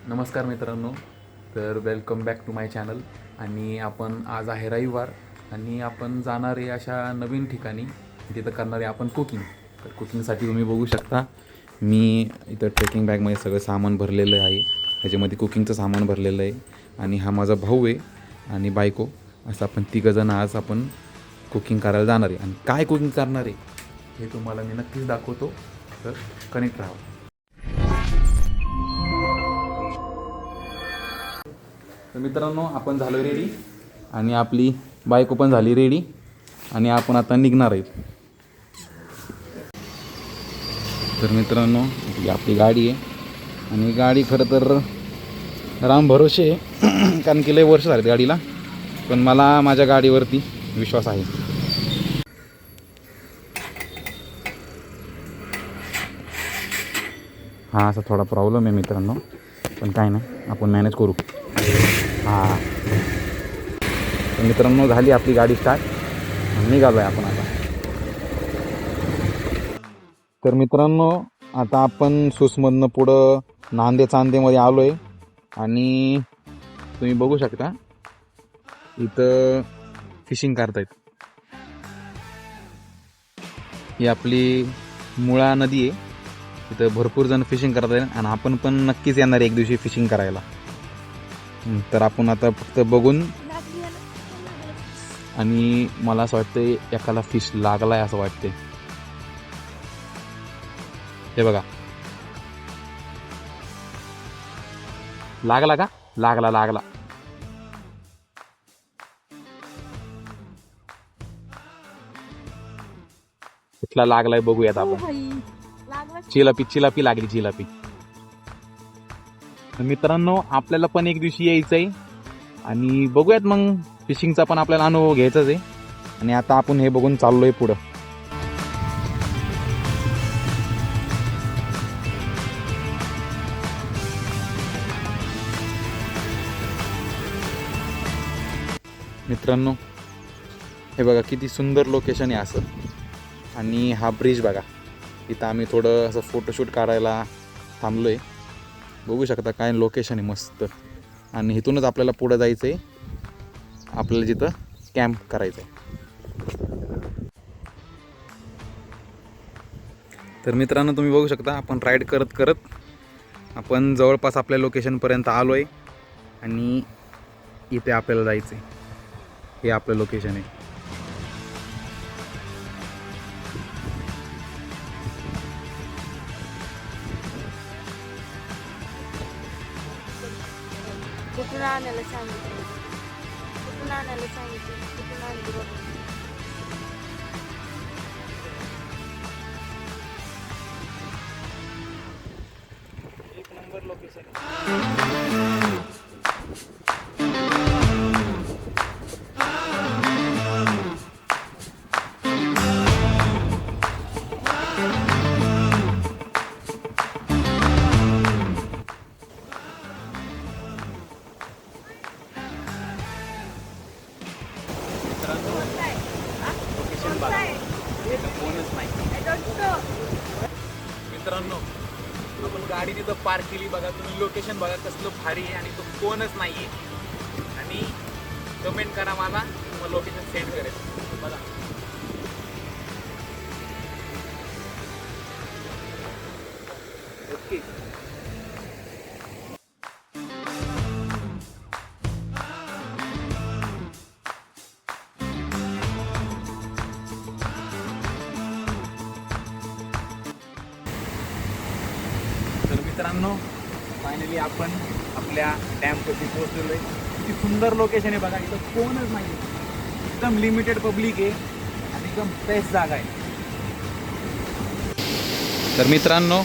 नमस्कार मित्रांनो, तर welcome back to my channel. आणि आपण आज आहे रविवार आणि आपण जाणार आहे अशा नवीन ठिकाणी, तिथं करणार आहे आपण कुकिंग. तर कुकिंगसाठी तुम्ही बघू शकता मी इथं ट्रेकिंग बॅगमध्ये सगळं सामान भरलेलं आहे. ह्याच्यामध्ये कुकिंगचं सामान भरलेलं आहे आणि हा माझा भाऊ आहे आणि बायको, असं आपण तिघंजण आज आपण कुकिंग करायला जाणार आहे. आणि काय कुकिंग करणार आहे हे तुम्हाला मी नक्कीच दाखवतो, तर कनेक्ट राहा. तर मित्रांनो, आपण झालो रेडी आणि आपली बायको पण झाली रेडी आणि आपण आता निघणार आहेत. तर मित्रांनो, ही आपली गाडी आहे आणि गाडी खरं तर राम भरोसे आहे कारण की लय वर्ष झालेत गाडीला, पण मला माझ्या गाडीवरती विश्वास आहे. हा असा थोडा प्रॉब्लेम आहे मित्रांनो, पण काय नाही, आपण मॅनेज करू. हां, तर मित्रांनो, झाली आपली गाडी स्टार्ट, निघालो आहे आपण आता. तर मित्रांनो, आता आपण सुसमधनं पुढं नांदे चांदेमध्ये आलो आहे आणि तुम्ही बघू शकता इथं फिशिंग करतायत. ही आपली मुळा नदी आहे, इथं भरपूर जण फिशिंग करत आहेत आणि आपण पण नक्कीच येणार एक दिवशी फिशिंग करायला. तर आपण आता फक्त बघून, आणि मला असं वाटतंय एकाला फिश लागलाय असं वाटते. हे बघा, लागला का? लागला लागला. कुठला लागलाय बघूयात आपण. चिलापी चिलापी लागली, चिलापी. मित्रांनो, आपल्याला पण एक दिवशी यायचंय आणि बघूयात मग, फिशिंगचा पण आपल्याला अनुभव घ्यायचाच आहे. आणि आता आपण हे बघून चाललोय पुढं. मित्रांनो, हे बघा किती सुंदर लोकेशन आहे असं. आणि हा ब्रिज बघा, इथं आम्ही थोडं असं फोटोशूट काढायला थांबलोय. बघू शकता काय लोकेशन आहे मस्त. आणि इथूनच आपल्याला पुढं जायचं आहे, आपल्याला जिथं कॅम्प करायचं आहे. तर मित्रांनो, तुम्ही बघू शकता आपण राईड करत करत आपण जवळपास आपल्या लोकेशनपर्यंत आलो आहे आणि इथे आपल्याला जायचं आहे. हे आपलं लोकेशन आहे. कुठून आणायला सांगितलं, कुठून आणायला सांगितलं, कुठून आणली बघा. एक नंबर लोकेशन. मित्रांनो, आपण गाडी तिथं पार्क केली बघा, तुम्ही लोकेशन बघा कसलं भारी आहे आणि तो कोणच नाही आहे. आणि कमेंट करा मला, मग लोकेशन सेंड करेल बघा. ओके. तर मित्रांनो, फायनली आपण आपल्या डॅमवरती पोहोचलेलो आहे. किती सुंदर लोकेशन आहे बघा, इथं कोणच नाही, एकदम लिमिटेड पब्लिक आहे आणि एकदम बेस्ट जागा आहे. तर मित्रांनो,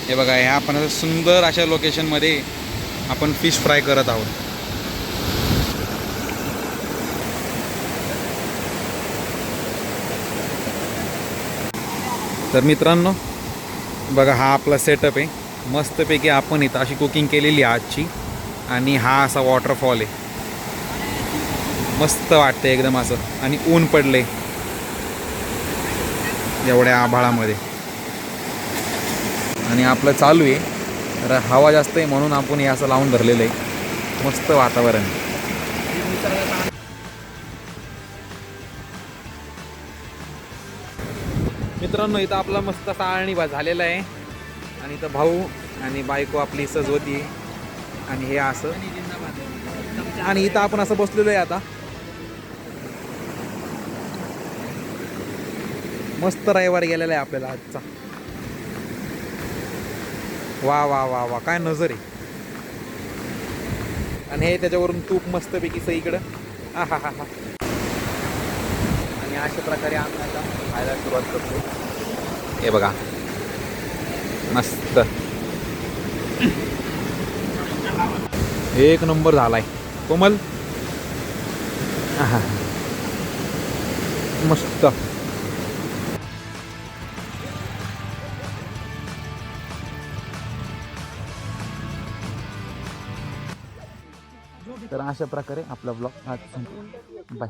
हे बघा, ह्या आपण असं सुंदर अशा लोकेशनमध्ये आपण फिश फ्राय करत आहोत. तर मित्रांनो बघा, हा आपला सेटअप आहे. मस्तपैकी आपण इथं अशी कुकिंग केलेली आहे आजची. आणि हा असा वॉटरफॉल आहे, मस्त वाटतं एकदम असं. आणि ऊन पडले एवढ्या आभाळामध्ये आणि आपलं चालू आहे तर हवा जास्त आहे म्हणून आपण हे असं लावून धरलेलं आहे. मस्त वातावरण. मित्रांनो इथं आपला मस्त असा आळणी झालेला आहे आणि इथं भाऊ आणि बायको आपली सजवती आणि हे असं आणि इथं आपण असं बसलेलो आहे आता. मस्त रविवार गेलेला आहे आपल्याला आजचा. वा वा वा वा काय नजर आहे. आणि हे त्याच्यावरून तूप मस्तपैकी सईकडं. हा हा हा हा. आणि अशा प्रकारे आम्ही आता खायला सुरुवात करतो. हे बघा मस्त एक नंबर झालाय कोमल. मस्त. तर अशा प्रकारे आपला ब्लॉग आज संपला. बाय.